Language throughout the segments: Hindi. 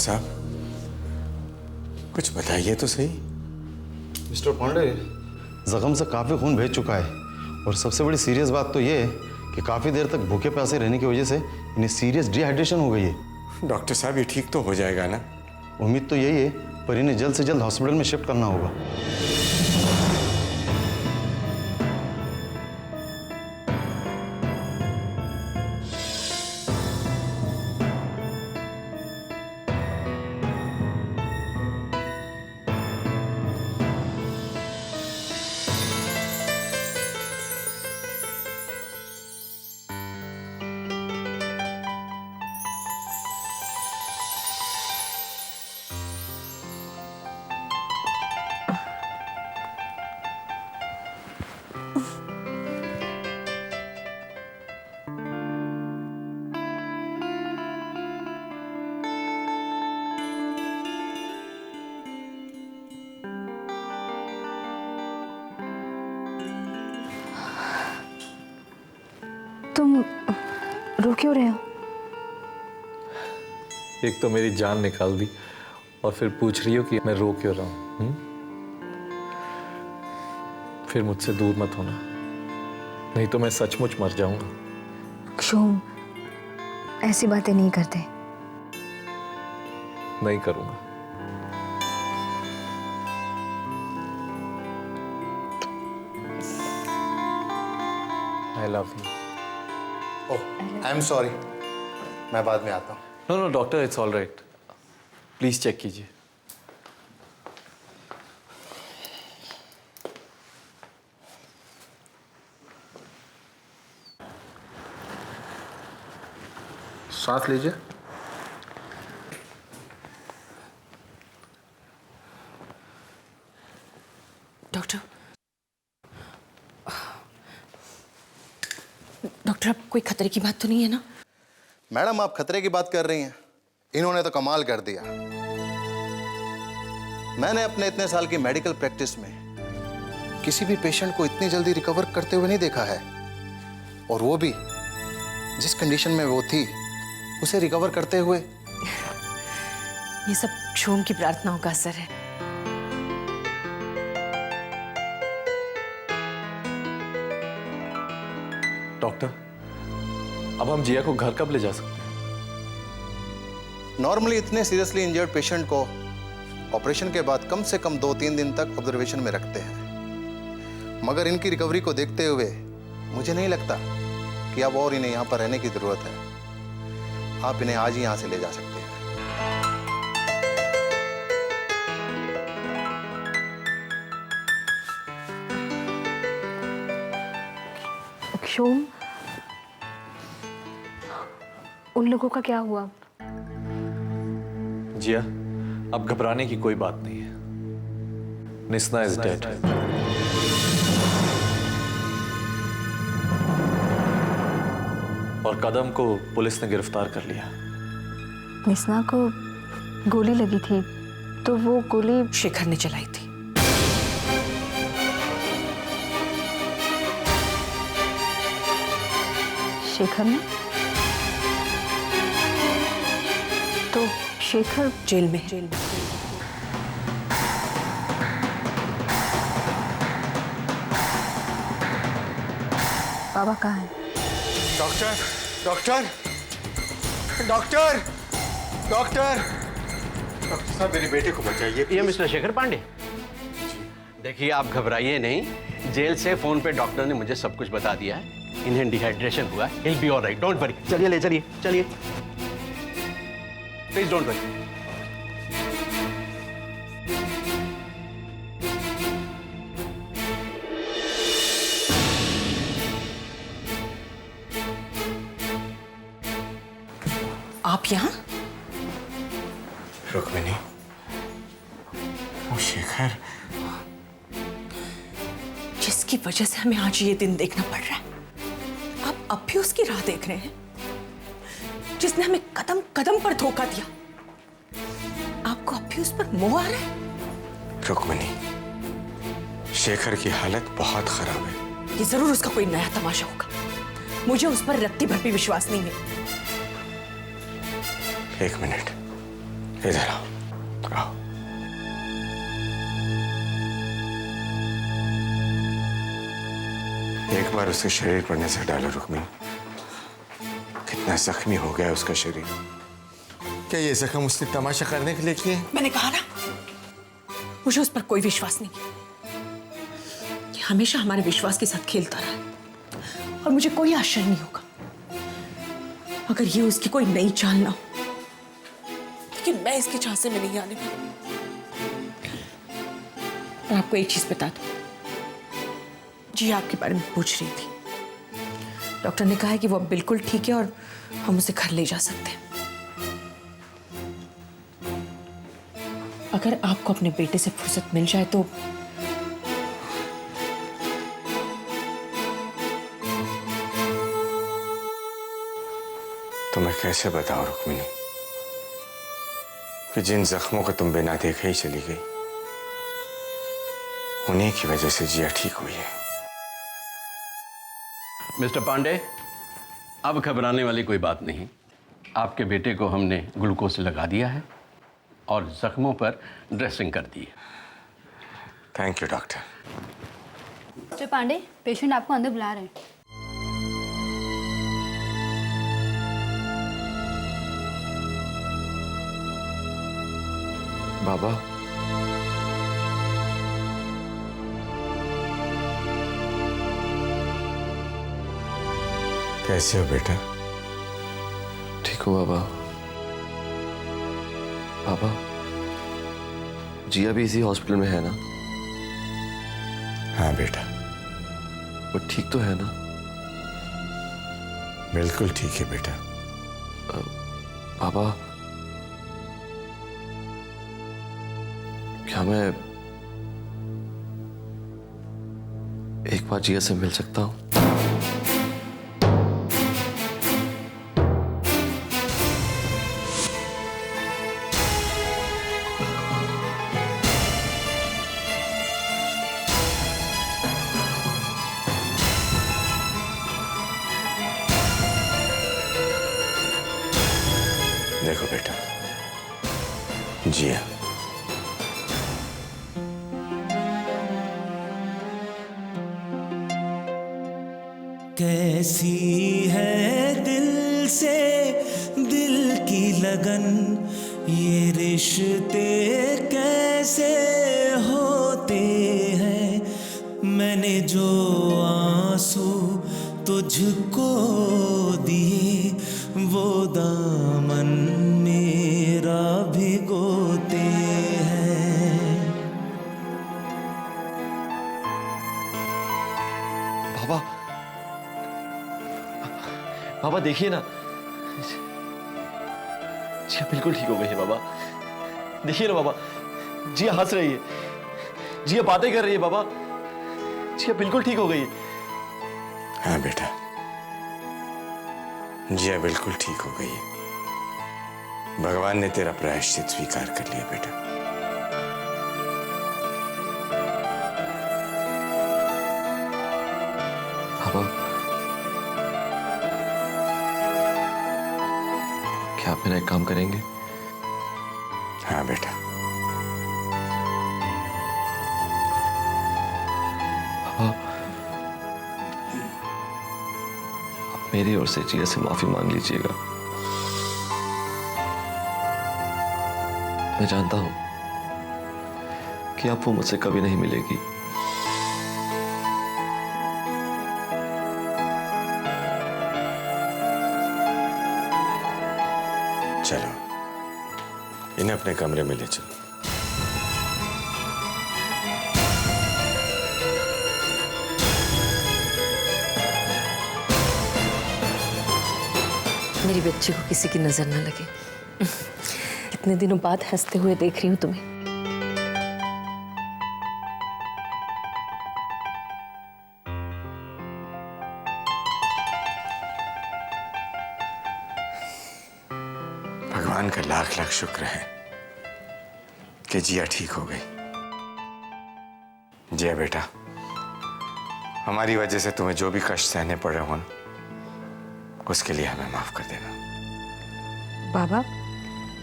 साहब, कुछ बताइए तो सही। मिस्टर पांडे, जख्म से काफ़ी खून बह चुका है और सबसे बड़ी सीरियस बात तो ये है कि काफ़ी देर तक भूखे प्यासे रहने की वजह से इन्हें सीरियस डिहाइड्रेशन हो गई है। डॉक्टर साहब, ये ठीक तो हो जाएगा ना? उम्मीद तो यही है, पर इन्हें जल्द से जल्द हॉस्पिटल में शिफ्ट करना होगा। तुम रो क्यों रहे हो? एक तो मेरी जान निकाल दी और फिर पूछ रही हो कि मैं रो क्यों रहा हूं? फिर मुझसे दूर मत होना, नहीं तो मैं सचमुच मर जाऊंगा। क्षोम, ऐसी बातें नहीं करते। नहीं करूंगा। I love you. I am sorry, मैं बाद में आता हूँ। No no doctor, it's all right. Please check कीजिए। सांस लीजिए। डॉक्टर, अब कोई खतरे की बात तो नहीं है ना? मैडम, आप खतरे की बात कर रही हैं, इन्होंने तो कमाल कर दिया। मैंने अपने इतने साल की मेडिकल प्रैक्टिस में किसी भी पेशेंट को इतनी जल्दी रिकवर करते हुए नहीं देखा है, और वो भी जिस कंडीशन में वो थी उसे रिकवर करते हुए। ये सब क्षोम की प्रार्थनाओं का असर है। डॉक्टर, अब हम जिया को घर कब ले जा सकते हैं? नॉर्मली इतने सीरियसली इंजर्ड पेशेंट को ऑपरेशन के बाद कम से कम 2-3 दिन तक ऑब्जर्वेशन में रखते हैं, मगर इनकी रिकवरी को देखते हुए मुझे नहीं लगता कि अब और इन्हें यहाँ पर रहने की जरूरत है। आप इन्हें आज ही यहाँ से ले जा सकते हैं। क्षोम, उन लोगों का क्या हुआ? जिया, अब घबराने की कोई बात नहीं है। निस्ना इज डेड। और कदम को पुलिस ने गिरफ्तार कर लिया। निस्ना को गोली लगी थी, तो वो गोली शेखर ने चलाई थी। शेखर ने? तो शेखर जेल में। बाबा कहाँ है? Doctor, doctor, doctor, doctor, doctor साहब, मेरे बेटे को बचाइए। ये मिस्टर शेखर पांडे। देखिए, आप घबराइए नहीं। जेल से फोन पे डॉक्टर ने मुझे सब कुछ बता दिया है। इन्हें डिहाइड्रेशन हुआ है। He'll be all right. Don't worry. चलिए, ले चलिए, चलिए। Please don't worry. आप यहाँ? रुक्मिनी, वो शेखर जिसकी वजह से हमें आज ये दिन देखना पड़ रहा है, आप अब भी उसकी राह देख रहे हैं? जिसने हमें कदम कदम पर धोखा दिया, आपको अब भी उस पर मोह आ रहा है? रुक्मिनी, शेखर की हालत बहुत खराब है। ये जरूर उसका कोई नया तमाशा होगा। मुझे उस पर रत्ती भर भी विश्वास नहीं है। एक मिनट, इधर आओ, आओ। एक बार उसके शरीर पर नजर डालो रुक्मिणी, कितना जख्मी हो गया उसका शरीर। क्या ये जख्म उसने तमाशा करने के लिए किए? मैंने कहा ना, मुझे उस पर कोई विश्वास नहीं। ये हमेशा हमारे विश्वास के साथ खेलता रहा है और मुझे कोई आश्चर्य नहीं होगा अगर ये उसकी कोई नई चाल ना हो। लेकिन मैं इसके झांसे में नहीं आने वाली। और आपको एक चीज बता दूं, जी आपके बारे में पूछ रही थी। डॉक्टर ने कहा है कि वो अब बिल्कुल ठीक है और हम उसे घर ले जा सकते हैं। अगर आपको अपने बेटे से फुर्सत मिल जाए तो मैं कैसे बताऊं रुक्मिणी कि जिन जख्मों को तुम बिना देखे ही चली गई, उन्हीं की वजह से जिया ठीक हुई है। मिस्टर पांडे, अब घबराने वाली कोई बात नहीं। आपके बेटे को हमने ग्लूकोज लगा दिया है और जख्मों पर ड्रेसिंग कर दी है। Thank you doctor. Mister Pandey, patient आपको अंदर बुला रहे हैं। बाबा, कैसे हो बेटा? ठीक हो बाबा? बाबा, जिया भी इसी हॉस्पिटल में है ना? हाँ बेटा, वो ठीक तो है ना? बिल्कुल ठीक है बेटा। बाबा, क्या मैं एक बार जिया से मिल सकता हूँ? देखो बेटा, जिया कैसी है दिल से दिल की लगन, ये रिश्ते कैसे होते हैं। मैंने जो आंसू तुझको दिए, वो दामन मेरा भिगोते हैं। बाबा, बाबा देखिए ना, जिया बिल्कुल ठीक हो गई है बाबा। देखिए ना बाबा, जिया हंस रही है, जिया बातें कर रही है बाबा। जिया बिल्कुल ठीक हो गई है। हाँ बेटा, जिया बिल्कुल ठीक हो गई है। भगवान ने तेरा प्रायश्चित स्वीकार कर लिया बेटा। बाबा, क्या आप मेरा एक काम करेंगे? हाँ बेटा। बाबा, आप मेरी ओर से जिया से माफी मांग लीजिएगा। मैं जानता हूं कि आपको मुझसे कभी नहीं मिलेगी। चलो, इन्हें अपने कमरे में ले चलो। मेरी बच्ची को किसी की नजर न लगे। इतने दिनों बाद हंसते हुए देख रही हूँ तुम्हें। भगवान का लाख लाख शुक्र है कि जिया ठीक हो गई। जिया बेटा, हमारी वजह से तुम्हें जो भी कष्ट सहने पड़ रहे हो ना, उसके लिए हमें माफ कर देना। बाबा,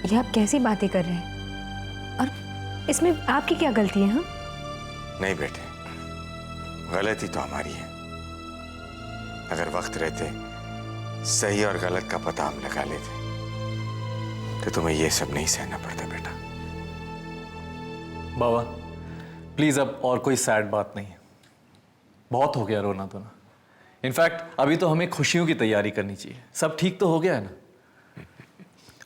ये आप कैसी बातें कर रहे हैं? और इसमें आपकी क्या गलती है? हाँ, नहीं बेटे, गलती तो हमारी है। अगर वक्त रहते सही और गलत का पता हम लगा लेते तो तुम्हें ये सब नहीं सहना पड़ता बेटा। बाबा प्लीज, अब और कोई सैड बात नहीं है। बहुत हो गया रोना धोना। इनफैक्ट अभी तो हमें खुशियों की तैयारी करनी चाहिए। सब ठीक तो हो गया है ना?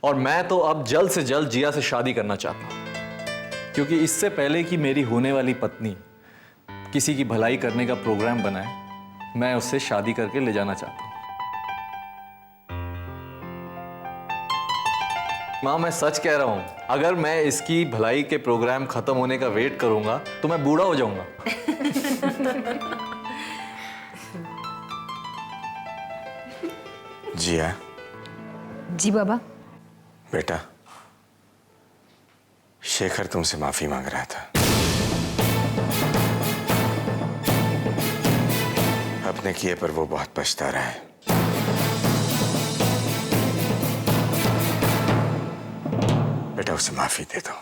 और मैं तो अब जल्द से जल्द जिया से शादी करना चाहता हूं, क्योंकि इससे पहले कि मेरी होने वाली पत्नी किसी की भलाई करने का प्रोग्राम बनाए, मैं उससे शादी करके ले जाना चाहता हूं। मां, मैं सच कह रहा हूं, अगर मैं इसकी भलाई के प्रोग्राम खत्म होने का वेट करूंगा तो मैं बूढ़ा हो जाऊंगा। जिया। जी बाबा। बेटा, शेखर तुमसे माफी मांग रहा था। अपने किए पर वो बहुत पछता रहा है। बेटा, उसे माफी दे दो।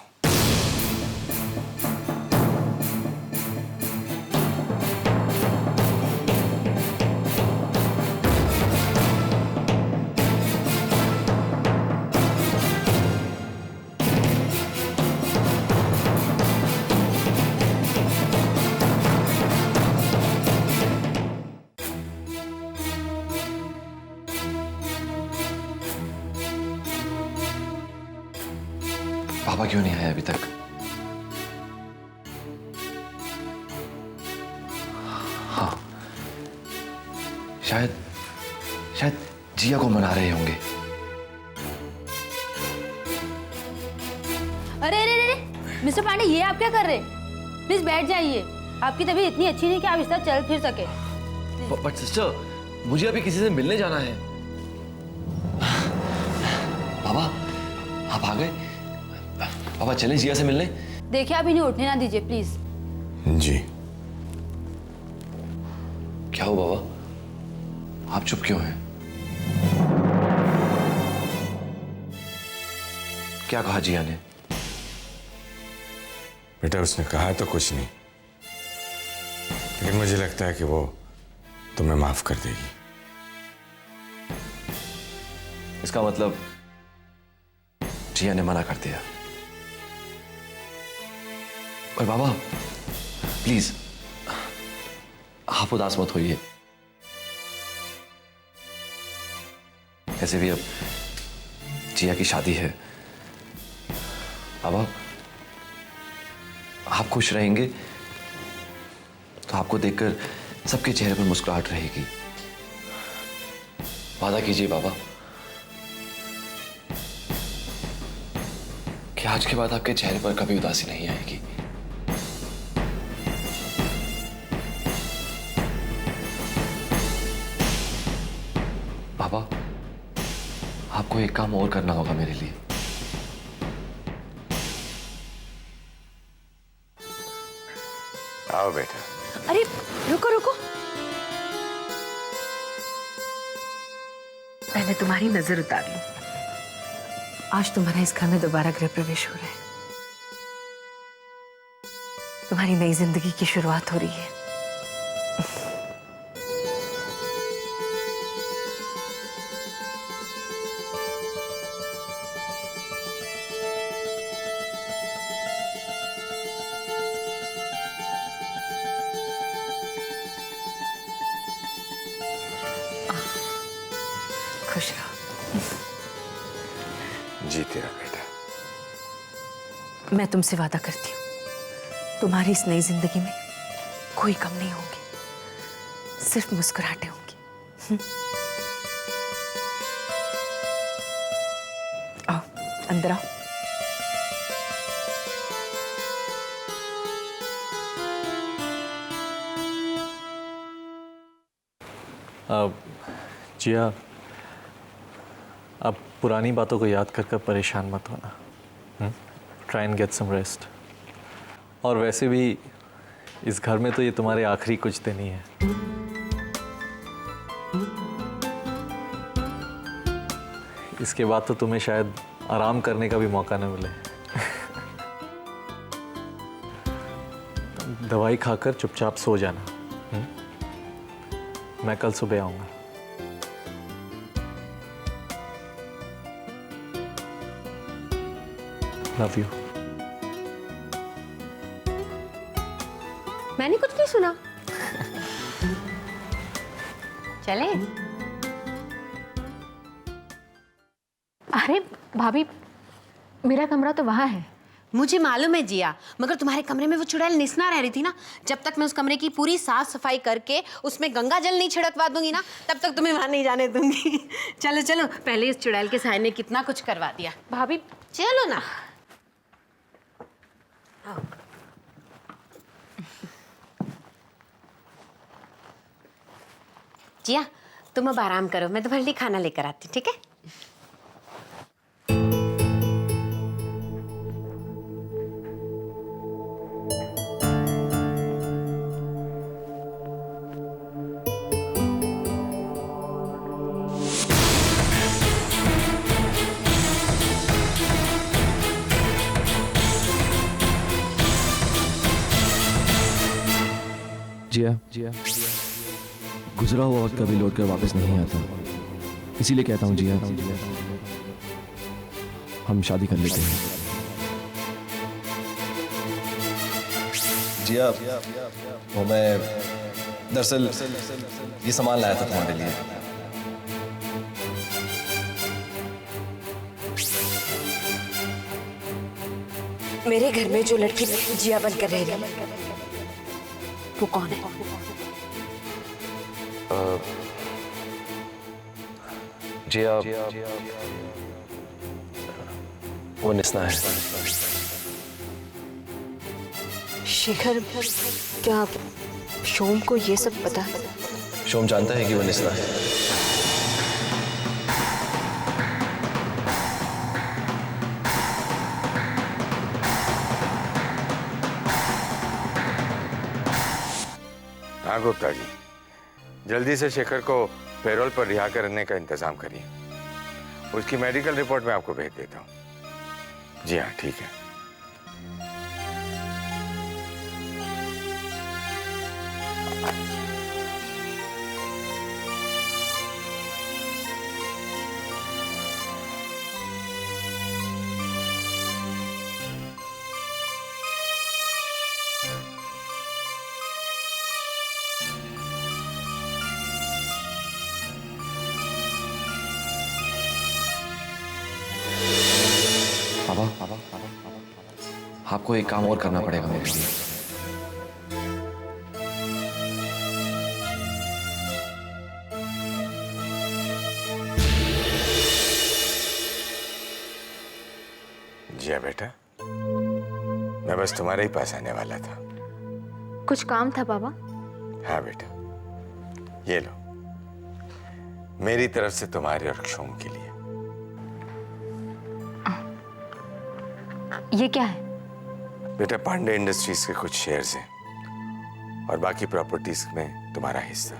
पापा क्यों नहीं आए अभी तक? हाँ, शायद जिया को मना रहे होंगे। अरे अरे अरे मिस्टर पांडे, ये आप क्या कर रहे हैं? प्लीज बैठ जाइए। आपकी तबीयत इतनी अच्छी नहीं कि आप इस तरह चल फिर सके। बट सिस्टर, मुझे अभी किसी से मिलने जाना है। बाबा, आप आ गए? पापा चले जिया से मिलने? देखिए, आप इन्हें उठने ना दीजिए प्लीज। जी। क्या हो बाबा, आप चुप क्यों हैं? क्या कहा जिया ने? बेटा, उसने कहा तो कुछ नहीं, लेकिन मुझे लगता है कि वो तुम्हें माफ कर देगी। इसका मतलब जिया ने मना कर दिया। और बाबा प्लीज, आप उदास मत होइए। ऐसे भी अब जिया की शादी है। बाबा, आप खुश रहेंगे तो आपको देखकर सबके चेहरे पर मुस्कुराहट रहेगी। वादा कीजिए बाबा कि आज के बाद आपके चेहरे पर कभी उदासी नहीं आएगी। बाबा, आपको एक काम और करना होगा मेरे लिए। आओ बेटा। अरे रुको रुको, पहले तुम्हारी नजर उतार लो। आज तुम्हारा इस घर में दोबारा गृह प्रवेश हो रहा है। तुम्हारी नई जिंदगी की शुरुआत हो रही है। खुश रहो। जीते रहो बेटा। मैं तुमसे वादा करती हूँ, तुम्हारी इस नई जिंदगी में कोई कम नहीं होगी, सिर्फ मुस्कुराहटें होंगी। आओ अंदर आओ। जिया, अब पुरानी बातों को याद कर परेशान मत होना। Try and get some rest. और वैसे भी इस घर में तो ये तुम्हारे आखिरी कुछ दिन ही है। इसके बाद तो तुम्हें शायद आराम करने का भी मौका न मिले। दवाई खाकर चुपचाप सो जाना। मैं कल सुबह आऊंगा। Love you. मैंने कुछ नहीं सुना। चले। अरे भाभी, मेरा कमरा तो वहाँ है। मुझे मालूम है जिया, मगर तुम्हारे कमरे में वो चुड़ैल निस्ना रह रही थी ना। जब तक मैं उस कमरे की पूरी साफ सफाई करके उसमें गंगा जल नहीं छिड़कवा दूंगी ना, तब तक तुम्हें वहां नहीं जाने दूंगी। चलो चलो, पहले इस चुड़ैल के साय ने कितना कुछ करवा दिया। भाभी चलो ना। जिया, तुम अब आराम करो, मैं तुम्हारे लिए खाना लेकर आती हूँ, ठीक है? जिया, गुजरा हुआ वक्त कभी लौट कर वापस नहीं आता, इसीलिए कहता हूँ जिया, हम शादी कर लेते हैं। जिया, वो मैं दरअसल ये सामान लाया था तुम्हारे लिए। मेरे घर में जो लड़की जिया बनकर रह रही है, वो कौन है? जिया, वो निस्ना है। शेखर, क्या शोम को ये सब पता है? शोम जानता है कि वो निस्ना है। हाँ गुप्ता जी, जल्दी से शेखर को पैरोल पर रिहा करने का इंतजाम करिए। उसकी मेडिकल रिपोर्ट मैं आपको भेज देता हूँ। जी हाँ, ठीक है। पापा, आपको एक काम और करना पड़ेगा मेरे लिए। जी हाँ बेटा, मैं बस तुम्हारे ही पास आने वाला था। कुछ काम था पापा? हाँ बेटा, ये लो, मेरी तरफ से तुम्हारे और शोम के लिए। ये क्या है? बेटा, पांडे इंडस्ट्रीज के कुछ शेयर्स हैं और बाकी प्रॉपर्टीज में तुम्हारा हिस्सा।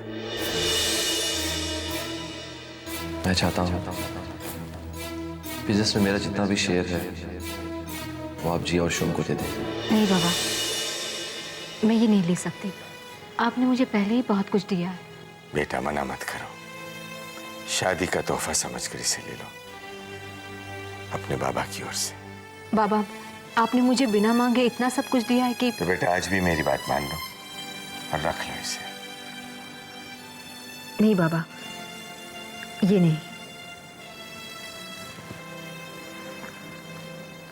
मैं चाहता हूँ बिजनेस में मेरा जितना भी शेयर है वो आप जिया और शोम को दे दें। नहीं बाबा, मैं ये नहीं ले सकती। आपने मुझे पहले ही बहुत कुछ दिया है। बेटा, मना मत करो। शादी का तोहफा समझकर इसे ले लो, अपने बाबा की ओर से। बाबा, आपने मुझे बिना मांगे इतना सब कुछ दिया है कि... तो बेटा, आज भी मेरी बात मान लो और रख लो इसे। नहीं बाबा, ये नहीं।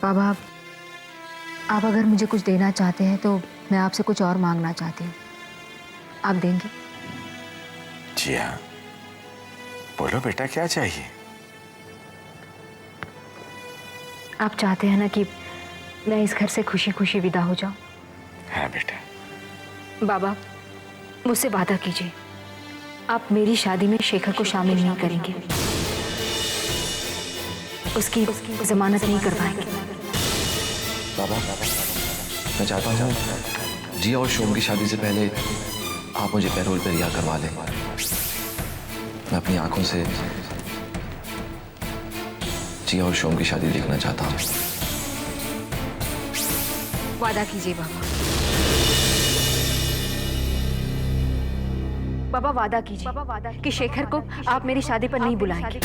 बाबा, आप अगर मुझे कुछ देना चाहते हैं तो मैं आपसे कुछ और मांगना चाहती हूँ। आप देंगे? जी हाँ, बोलो बेटा, क्या चाहिए? आप चाहते हैं ना कि मैं इस घर से खुशी खुशी विदा हो जाऊं? हाँ बेटा। बाबा, मुझसे वादा कीजिए, आप मेरी शादी में शेखर को शामिल नहीं करेंगे, उसकी जमानत नहीं करवाएंगे। बाबा, मैं चाहता हूँ जिया और शोम की शादी से पहले आप मुझे पैरोल पर रिहा करवा लें। मैं अपनी आंखों से जिया और शोम की शादी देखना चाहता हूँ। वादा कीजिए बाबा। बाबा वादा कीजिए कि शेखर को आप मेरी शादी पर नहीं बुलाएंगे।